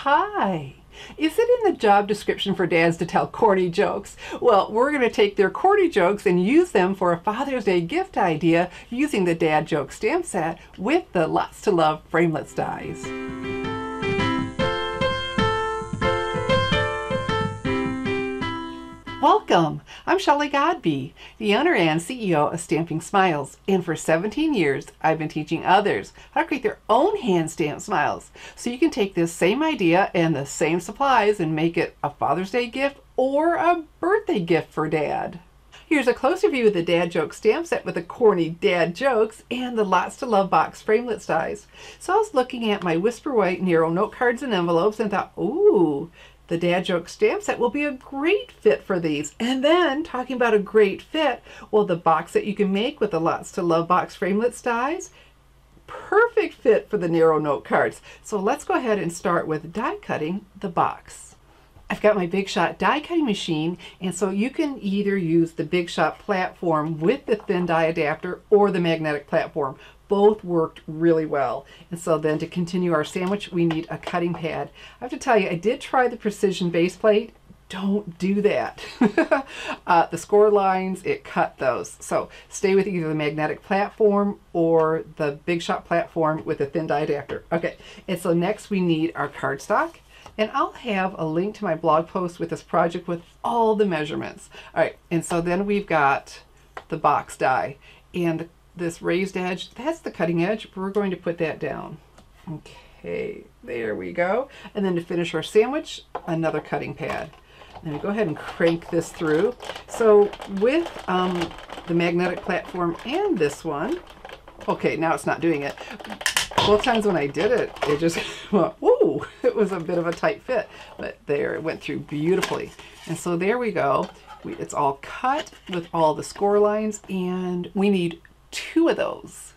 Hi! Is it in the job description for dads to tell corny jokes? Well, we're going to take their corny jokes and use them for a Father's Day gift idea using the Dad Joke Stamp Set with the Lots to Love framelits dies. Welcome! I'm Shelley Godby, the owner and CEO of Stamping Smiles, and for 17 years I've been teaching others how to create their own hand stamped smiles. So you can take this same idea and the same supplies and make it a Father's Day gift or a birthday gift for Dad. Here's a closer view of the Dad Joke Stamp Set with the corny dad jokes and the Lots to Love box framelits dies. So I was looking at my Whisper White Nero note cards and envelopes and thought, ooh, the Dad Joke Stamp Set will be a great fit for these. And then, talking about a great fit, well, the box that you can make with the Lots to Love box framelits dies, perfect fit for the Nero note cards. So let's go ahead and start with die cutting the box. I've got my Big Shot die cutting machine, and so you can either use the Big Shot platform with the thin die adapter or the magnetic platform. Both worked really well. And so then to continue our sandwich, we need a cutting pad. I have to tell you, I did try the precision base plate. Don't do that. The score lines, it cut those. So stay with either the magnetic platform or the Big Shot platform with the thin die adapter. Okay, and so next we need our cardstock. And I'll have a link to my blog post with this project with all the measurements. All right, and so then we've got the box die. And this raised edge, that's the cutting edge. We're going to put that down. Okay, there we go. And then to finish our sandwich, another cutting pad. And then we go ahead and crank this through. So with the magnetic platform and this one, okay, now it's not doing it. Both times when I did it, it just went, whoa, it was a bit of a tight fit. But there, it went through beautifully. And so there we go. It's all cut with all the score lines, and we need 2 of those.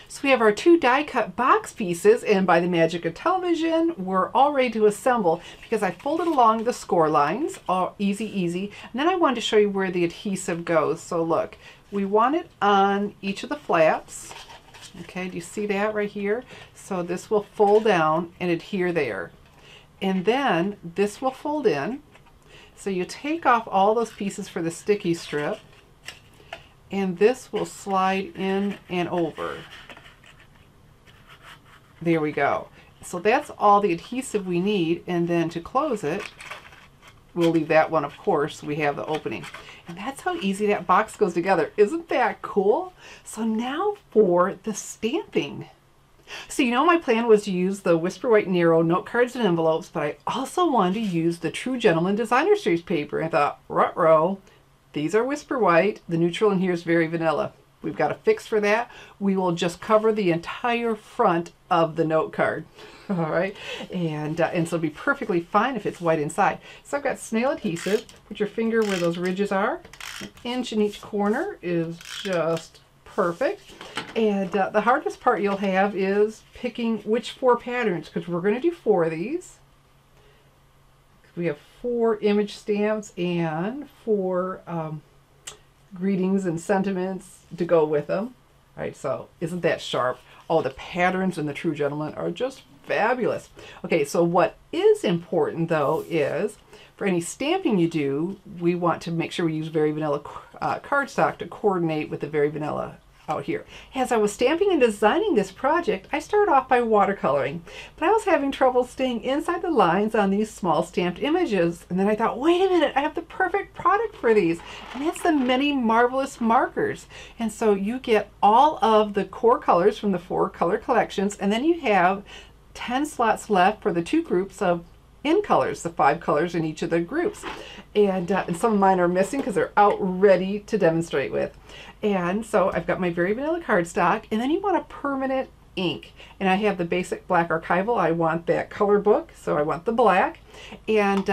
So we have our 2 die cut box pieces, and by the magic of television, we're all ready to assemble because I folded along the score lines, all easy. And then I wanted to show you where the adhesive goes. So look, we want it on each of the flaps. Okay, do you see that right here? So this will fold down and adhere there. And then this will fold in. So you take off all those pieces for the sticky strip, and this will slide in and over. There we go. So that's all the adhesive we need, and then to close it, we'll leave that one, of course, we have the opening. And that's how easy that box goes together. Isn't that cool? So now for the stamping. So you know my plan was to use the Whisper White Nero note cards and envelopes, but I also wanted to use the True Gentleman Designer Series paper. I thought, ruh-roh, these are Whisper White. The neutral in here is Very Vanilla. We've got a fix for that. We will just cover the entire front of the note card. All right, and so it'll be perfectly fine if it's white inside. So I've got SNAIL Adhesive. Put your finger where those ridges are. 1 inch in each corner is just perfect. And the hardest part you'll have is picking which 4 patterns, because we're going to do 4 of these. We have 4 image stamps and 4 greetings and sentiments to go with them. All right, so isn't that sharp? Oh, the patterns in the True Gentleman are just fabulous. Okay, so what is important though is for any stamping you do, we want to make sure we use Very Vanilla cardstock to coordinate with the Very Vanilla out here. As I was stamping and designing this project, I started off by watercoloring, but I was having trouble staying inside the lines on these small stamped images. And then I thought, wait a minute, I have the perfect product for these. And that's the Many Marvelous markers. And so you get all of the core colors from the 4 color collections, and then you have 10 slots left for the 2 groups of in colors, the 5 colors in each of the groups. And some of mine are missing because they're out ready to demonstrate with. And so I've got my Very Vanilla cardstock, and then you want a permanent ink. And I have the basic black Archival. I want that color book, so I want the black. And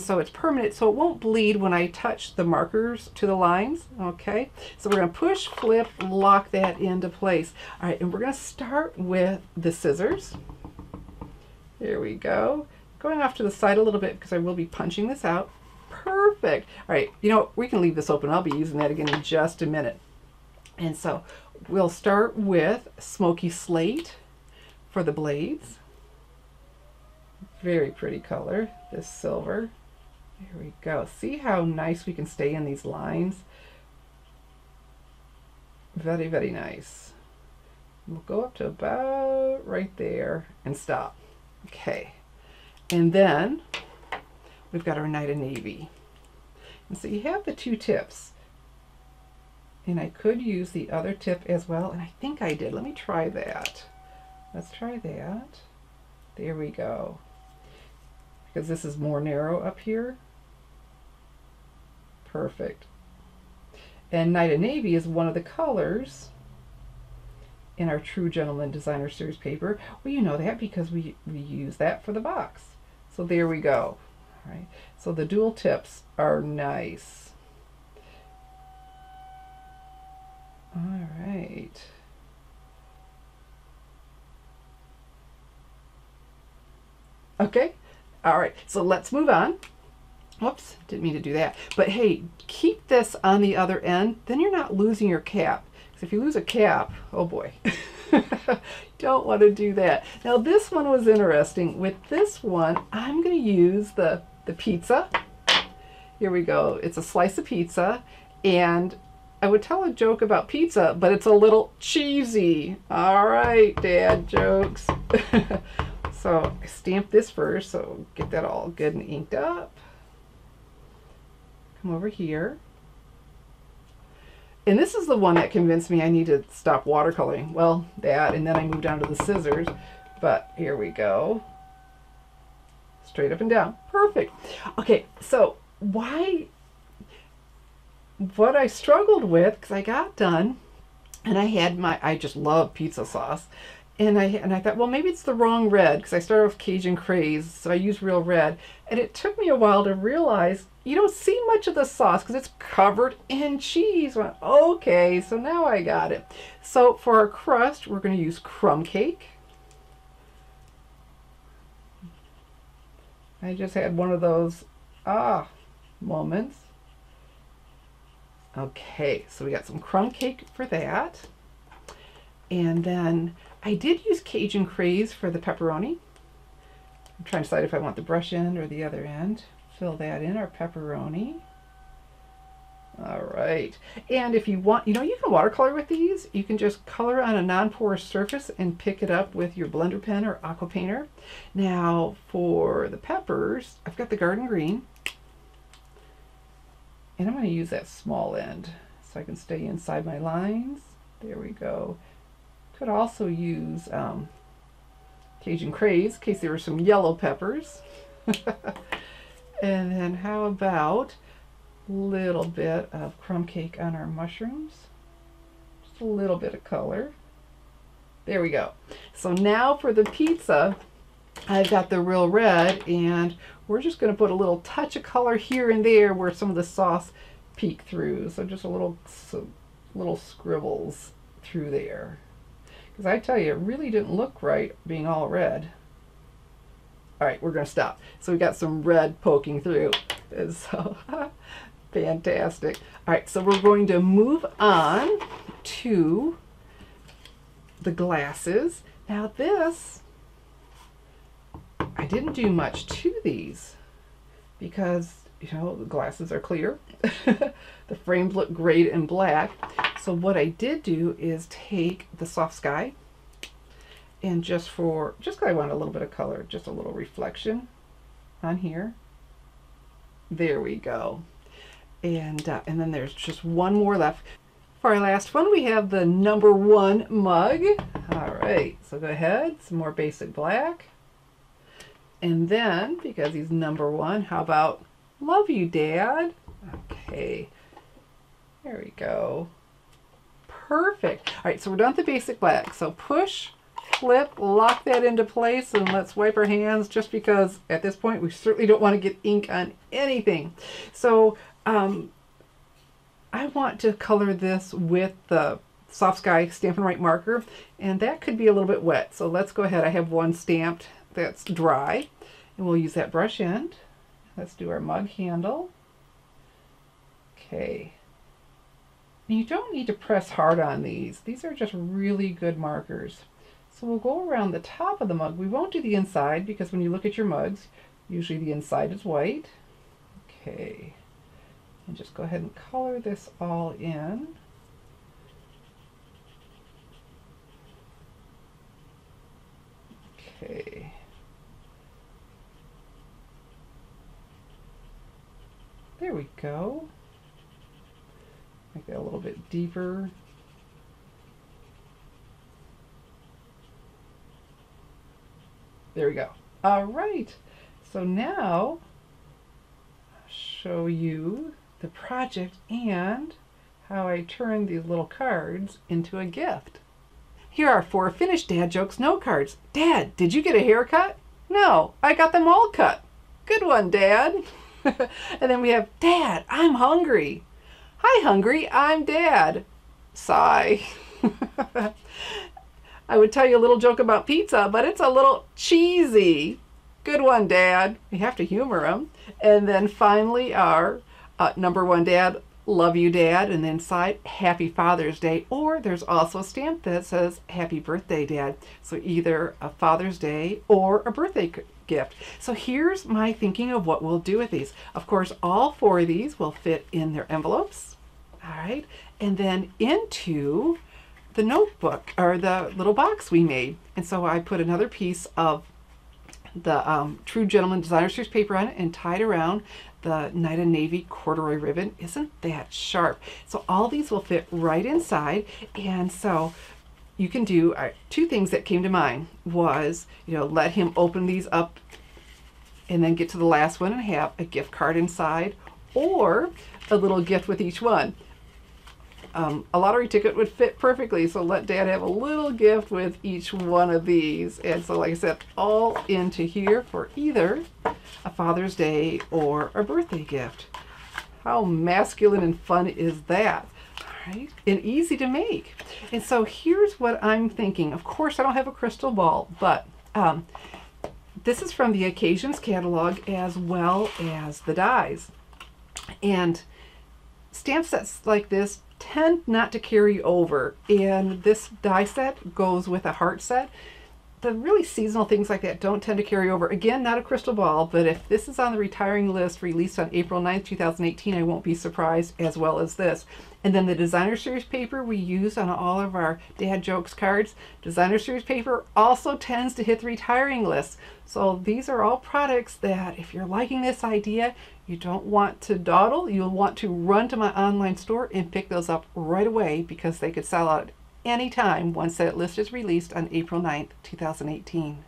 so it's permanent, so it won't bleed when I touch the markers to the lines. Okay, so we're going to push, flip, lock that into place. All right, and we're going to start with the scissors. There we go. Going off to the side a little bit because I will be punching this out. Perfect. All right, you know, we can leave this open. I'll be using that again in just a minute. And so we'll start with Smoky Slate for the blades. Very pretty color, this silver. There we go. See how nice we can stay in these lines? Very, very nice. We'll go up to about right there and stop. Okay. And then we've got our Night of Navy. And so you have the two tips. And I could use the other tip as well, and I think I did. Let me try that. Let's try that. There we go. Because this is more narrow up here. Perfect. And Night of Navy is one of the colors in our True Gentleman Designer Series paper. Well, you know that because we use that for the box. So there we go. All right. So the dual tips are nice. All right. Okay. All right. So let's move on. Whoops, didn't mean to do that. But hey, keep this on the other end, then you're not losing your cap. Because if you lose a cap, oh boy, don't want to do that. Now this one was interesting. With this one, I'm going to use the pizza. Here we go. It's a slice of pizza, and I would tell a joke about pizza, but it's a little cheesy. All right, dad jokes. So I stamp this first, so get that all good and inked up. Come over here. And this is the one that convinced me I need to stop watercoloring. Well, that, and then I moved on to the scissors. But here we go. Straight up and down. Perfect. Okay, so what I struggled with, because I got done, and I just love pizza sauce. And I thought, well, maybe it's the wrong red, because I started with Cajun Craze, so I used real red. And it took me a while to realize you don't see much of the sauce because it's covered in cheese. I went, okay, so now I got it. So for our crust, we're going to use crumb cake. I just had one of those moments. Okay, so we got some crumb cake for that. And then I did use Cajun Craze for the pepperoni. I'm trying to decide if I want the brush end or the other end. Fill that in, our pepperoni. All right. And if you want, you can watercolor with these. You can just color on a non-porous surface and pick it up with your blender pen or aqua painter. Now for the peppers, I've got the garden green. And I'm going to use that small end so I can stay inside my lines. There we go. Could also use Cajun Craze in case there were some yellow peppers. And then how about a little bit of crumb cake on our mushrooms? Just a little bit of color. There we go. So now for the pizza, I've got the real red, and we're just going to put a little touch of color here and there where some of the sauce peek through. So just a little scribbles through there. Because I tell you, it really didn't look right being all red. All right, we're going to stop. So we got some red poking through. And so, fantastic. All right, so we're going to move on to the glasses. Now this, I didn't do much to these because, the glasses are clear. The frames look great in black. So what I did do is take the Soft Sky, and just because I want a little bit of color, just a little reflection on here. There we go. And then there's just one more left. For our last one, we have the #1 mug. All right, so go ahead, some more basic black. And then, because he's #1, how about Love You, Dad? Okay, there we go. Perfect. All right, so we're done with the basic black. So push, flip, lock that into place, and let's wipe our hands, just because at this point we certainly don't want to get ink on anything. So I want to color this with the Soft Sky Stampin' Right marker, and that could be a little bit wet. So let's go ahead. I have one stamped that's dry, and we'll use that brush end. Let's do our mug handle. Okay. You don't need to press hard on these. These are just really good markers. So we'll go around the top of the mug. We won't do the inside because when you look at your mugs, usually the inside is white. Okay, and just go ahead and color this all in. Okay. There we go. Make that a little bit deeper. There we go. All right. So now I'll show you the project and how I turn these little cards into a gift. Here are 4 finished Dad Jokes note cards. Dad, did you get a haircut? No, I got them all cut. Good one, Dad. And then we have, Dad, I'm hungry. Hi, hungry, I'm Dad. Sigh. I would tell you a little joke about pizza, but it's a little cheesy. Good one, Dad. We have to humor them. And then finally our number 1, Dad, love you, Dad. And then inside, Happy Father's Day. Or there's also a stamp that says Happy Birthday, Dad. So either a Father's Day or a birthday gift. So here's my thinking of what we'll do with these. Of course, all 4 of these will fit in their envelopes. All right. And then into the notebook or the little box we made. And so I put another piece of the True Gentleman Designer Series paper on it and tied around the Night of Navy corduroy ribbon. Isn't that sharp? So all these will fit right inside. And so you can do 2 things that came to mind was, let him open these up and then get to the last one and have a gift card inside or a little gift with each one. A lottery ticket would fit perfectly, so let Dad have a little gift with each one of these. And so like I said, all into here for either a Father's Day or a birthday gift. How masculine and fun is that? All right, and easy to make. And so here's what I'm thinking. Of course, I don't have a crystal ball, but this is from the Occasions catalog as well as the dies. And stamp sets like this tend not to carry over, and this die set goes with a heart set. The really seasonal things like that don't tend to carry over. Again, not a crystal ball, but if this is on the retiring list released on April 9th, 2018, I won't be surprised, as well as this. And then the Designer Series paper we use on all of our Dad Jokes cards, Designer Series paper also tends to hit the retiring list. So these are all products that if you're liking this idea, you don't want to dawdle, you'll want to run to my online store and pick those up right away because they could sell out anytime once that list is released on April 9th, 2018.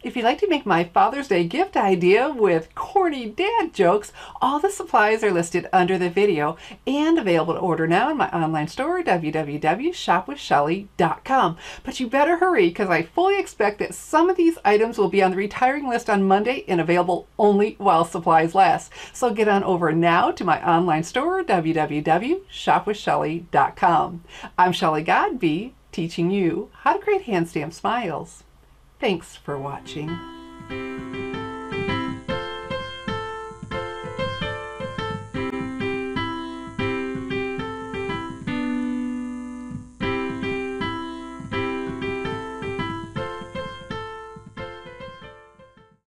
If you'd like to make my Father's Day gift idea with corny dad jokes, all the supplies are listed under the video and available to order now in my online store, www.shopwithshelly.com. But you better hurry because I fully expect that some of these items will be on the retiring list on Monday and available only while supplies last. So get on over now to my online store, www.shopwithshelly.com. I'm Shelly Godby, teaching you how to create hand stamp smiles. Thanks for watching.